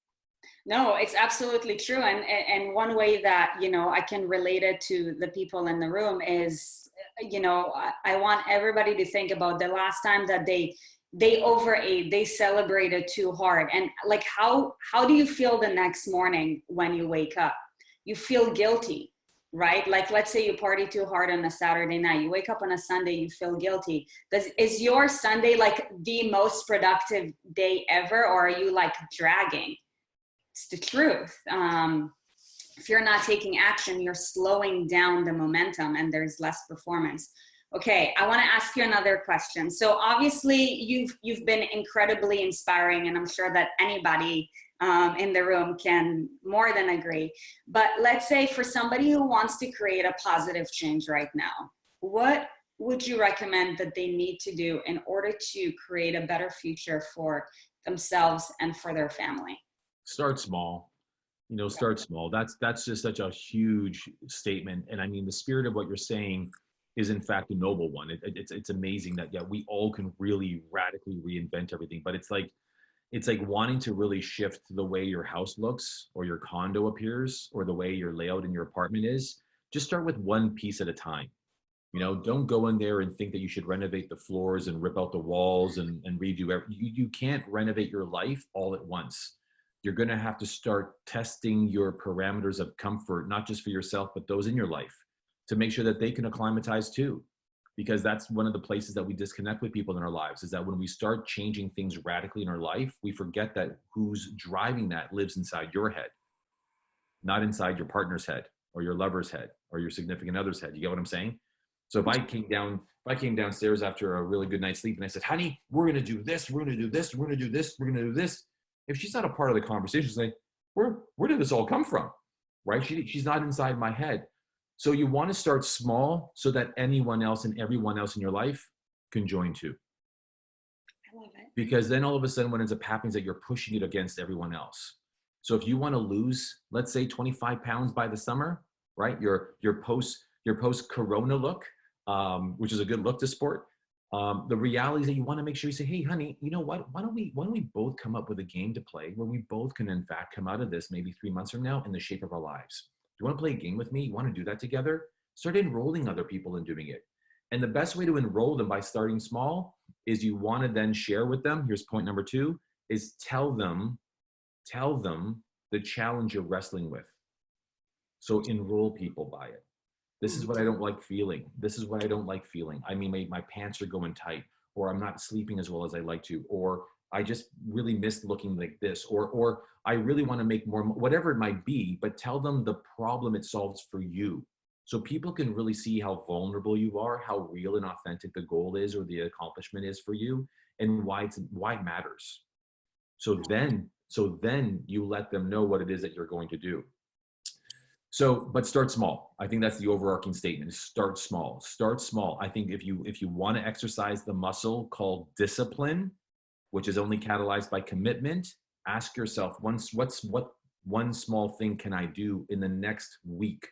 No, it's absolutely true. And one way that, I can relate it to the people in the room is, I want everybody to think about the last time that they overate, they celebrated too hard. And like, how do you feel the next morning when you wake up? You feel guilty, right? Like, let's say you party too hard on a Saturday night, you wake up on a Sunday, you feel guilty. Is your Sunday like the most productive day ever? Or are you like dragging? It's the truth. If you're not taking action, you're slowing down the momentum and there's less performance. Okay, I want to ask you another question. So obviously you've been incredibly inspiring, and I'm sure that anybody in the room can more than agree. But let's say for somebody who wants to create a positive change right now, what would you recommend that they need to do in order to create a better future for themselves and for their family? Start small. Start small. That's just such a huge statement. And I mean, the spirit of what you're saying is in fact a noble one. It's amazing that, yeah, we all can really radically reinvent everything, but it's like wanting to really shift the way your house looks or your condo appears or the way your layout in your apartment is. Just start with one piece at a time. Don't go in there and think that you should renovate the floors and rip out the walls and redo everything. You can't renovate your life all at once. You're going to have to start testing your parameters of comfort, not just for yourself, but those in your life, to make sure that they can acclimatize too. Because that's one of the places that we disconnect with people in our lives, is that when we start changing things radically in our life, we forget that who's driving that lives inside your head, not inside your partner's head or your lover's head or your significant other's head. You get what I'm saying? So if I came downstairs after a really good night's sleep and I said, honey, we're going to do this, we're going to do this, we're going to do this, we're going to do this. If she's not a part of the conversation, she's like, where did this all come from? Right? She's not inside my head. So you want to start small so that anyone else and everyone else in your life can join too. I love it. Because then all of a sudden what ends up happening is that you're pushing it against everyone else. So if you want to lose, let's say 25 pounds by the summer, right? Your post-corona look, which is a good look to sport. The reality is that you want to make sure you say, hey, honey, you know what? Why don't we both come up with a game to play where we both can, in fact, come out of this maybe 3 months from now in the shape of our lives? Do you want to play a game with me? You want to do that together? Start enrolling other people in doing it. And the best way to enroll them by starting small is you want to then share with them. Here's point number 2, is tell them the challenge you're wrestling with. So enroll people by it. This is what I don't like feeling. This is what I don't like feeling. I mean, my pants are going tight, or I'm not sleeping as well as I like to, or I just really miss looking like this, or I really want to make more, whatever it might be, but tell them the problem it solves for you. So people can really see how vulnerable you are, how real and authentic the goal is or the accomplishment is for you, and why it matters. So then you let them know what it is that you're going to do. So, but start small. I think that's the overarching statement, is start small. Start small. I think if you want to exercise the muscle called discipline, which is only catalyzed by commitment, ask yourself, what one small thing can I do in the next week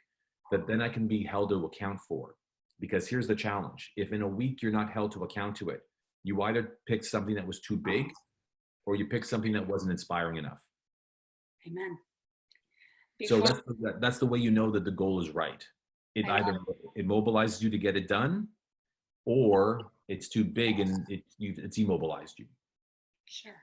that then I can be held to account for? Because here's the challenge. If in a week you're not held to account to it, you either picked something that was too big or you picked something that wasn't inspiring enough. Amen. So that's the way you know that the goal is right. It either it mobilizes you to get it done, or it's too big and it's immobilized you. Sure.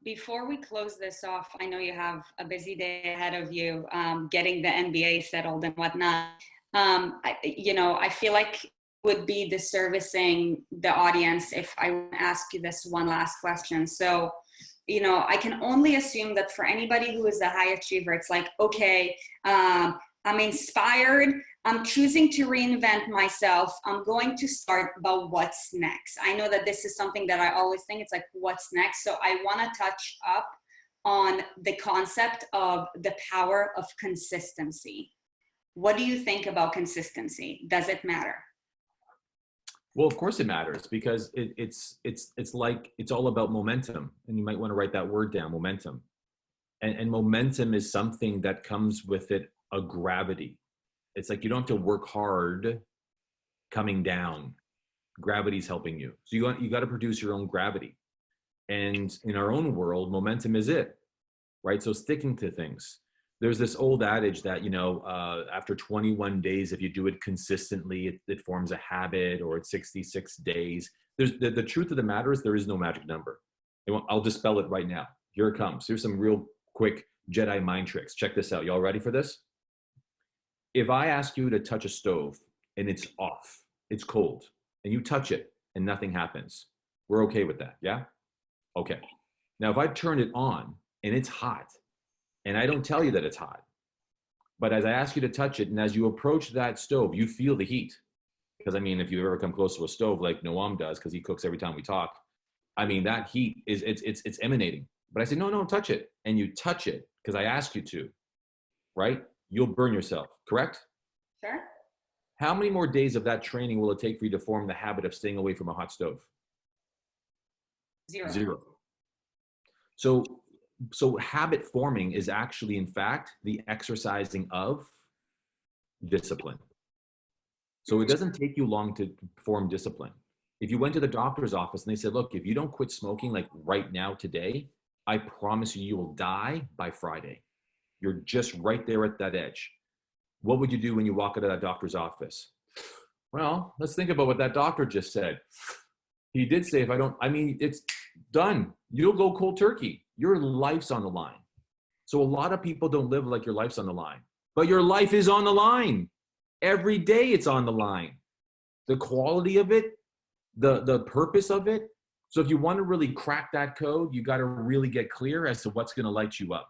Before we close this off, I know you have a busy day ahead of you, getting the NBA settled and whatnot. I feel like it would be disservicing the audience if I ask you this one last question. So, I can only assume that for anybody who is a high achiever, it's like, okay, I'm inspired. I'm choosing to reinvent myself. I'm going to start, but what's next? I know that this is something that I always think, it's like, what's next? So I want to touch up on the concept of the power of consistency. What do you think about consistency? Does it matter? Well, of course it matters, because it's all about momentum, and you might want to write that word down, momentum. And momentum is something that comes with it a gravity. It's like you don't have to work hard coming down. Gravity's helping you. So you got to produce your own gravity. And in our own world, momentum is it, right? So sticking to things. There's this old adage that, after 21 days, if you do it consistently, it forms a habit, or it's 66 days. The truth of the matter is there is no magic number. I'll dispel it right now. Here it comes. Here's some real quick Jedi mind tricks. Check this out. Y'all ready for this? If I ask you to touch a stove and it's off, it's cold, and you touch it and nothing happens, we're okay with that, yeah? Okay. Now, if I turn it on and it's hot, and I don't tell you that it's hot, but as I ask you to touch it, and as you approach that stove, you feel the heat. Because if you ever come close to a stove like Noam does, because he cooks every time we talk, that heat it's emanating. But I say, no, touch it. And you touch it because I ask you to, right? You'll burn yourself, correct? Sure. How many more days of that training will it take for you to form the habit of staying away from a hot stove? Zero. So habit forming is actually, in fact, the exercising of discipline. So it doesn't take you long to form discipline. If you went to the doctor's office and they said, look, if you don't quit smoking like right now today, I promise you will die by Friday. You're just right there at that edge. What would you do when you walk out of that doctor's office? Well, let's think about what that doctor just said. He did say, it's done. You'll go cold turkey. Your life's on the line. So a lot of people don't live like your life's on the line, but your life is on the line. Every day it's on the line. The quality of it, the purpose of it. So if you want to really crack that code, you got to really get clear as to what's going to light you up.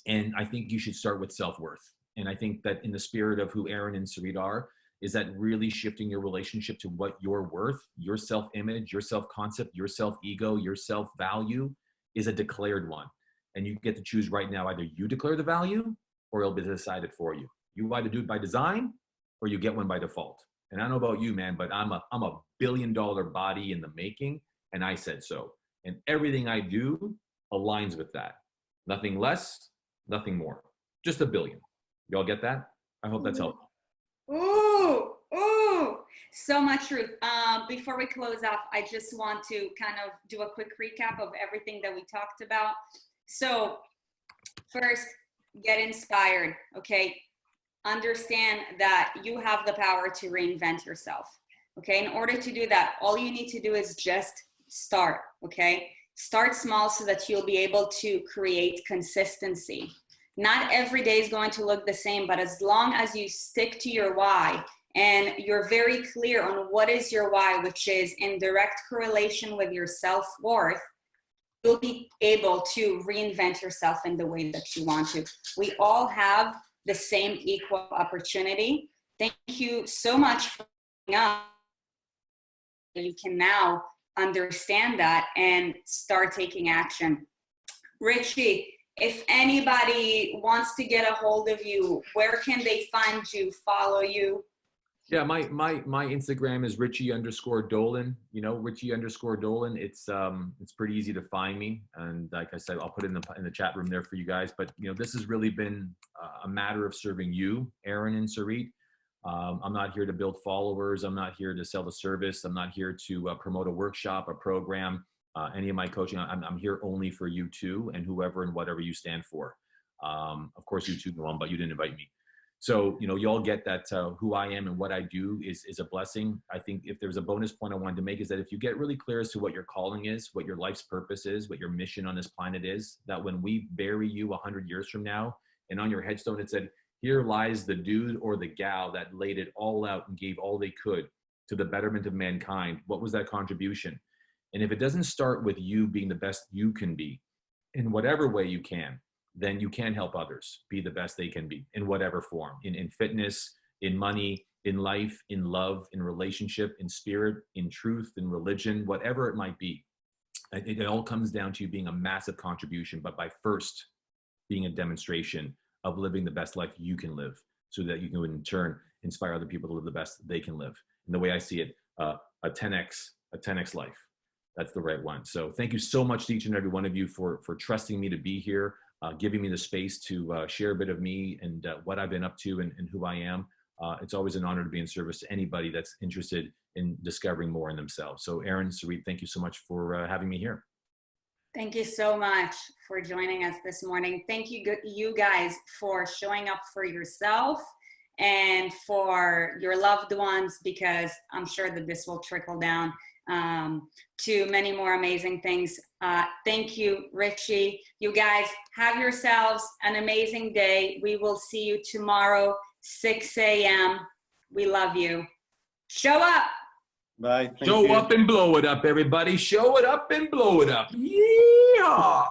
And I think you should start with self-worth. And I think that in the spirit of who Erin and Sarit are, is that really shifting your relationship to what you're worth, your self-image, your self-concept, your self-ego, your self-value is a declared one. And you get to choose right now, either you declare the value or it'll be decided for you. You either do it by design or you get one by default. And I don't know about you, man, but I'm a $1 billion body in the making, and I said so. And everything I do aligns with that. Nothing less, nothing more. Just $1 billion. Y'all get that? I hope that's helpful. Ooh, so much truth. Before we close off, I just want to kind of do a quick recap of everything that we talked about. So first, get inspired, okay? Understand that you have the power to reinvent yourself, okay? In order to do that, all you need to do is just start, okay? Start small so that you'll be able to create consistency. Not every day is going to look the same, but as long as you stick to your why and you're very clear on what is your why, which is in direct correlation with your self-worth, you'll be able to reinvent yourself in the way that you want to. We all have the same equal opportunity. Thank you so much for coming up. You can now understand that and start taking action. Richie, if anybody wants to get a hold of you, where can they find you, follow you? Yeah, my Instagram is Richie_Dolan. Richie_Dolan. It's pretty easy to find me, and like I said, I'll put it in the chat room there for you guys. But this has really been a matter of serving you, Erin and Sarit. I'm not here to build followers. I'm not here to sell a service. I'm not here to promote a workshop, a program, any of my coaching. I'm here only for you too, and whoever and whatever you stand for. Of course, you too, Noam, but you didn't invite me. So, you know, you all get that who I am and what I do is a blessing. I think if there's a bonus point I wanted to make is that if you get really clear as to what your calling is, what your life's purpose is, what your mission on this planet is, that when we bury you 100 years from now and on your headstone it said, here lies the dude or the gal that laid it all out and gave all they could to the betterment of mankind, what was that contribution? And if it doesn't start with you being the best you can be in whatever way you can, then you can help others be the best they can be in whatever form, in fitness, in money, in life, in love, in relationship, in spirit, in truth, in religion, whatever it might be. It all comes down to you being a massive contribution, but by first being a demonstration of living the best life you can live so that you can in turn inspire other people to live the best they can live. And the way I see it, a 10x life. That's the right one. So thank you so much to each and every one of you for trusting me to be here. Giving me the space to share a bit of me and what I've been up to and who I am. It's always an honor to be in service to anybody that's interested in discovering more in themselves. So Erin, Sarit, thank you so much for having me here. Thank you so much for joining us this morning. Thank you guys for showing up for yourself and for your loved ones, because I'm sure that this will trickle down to many more amazing things. Thank you, Richie. You guys have yourselves an amazing day. We will see you tomorrow, 6 a.m. We love you. Show up. Bye. Show up and blow it up, everybody. Show it up and blow it up. Yeah.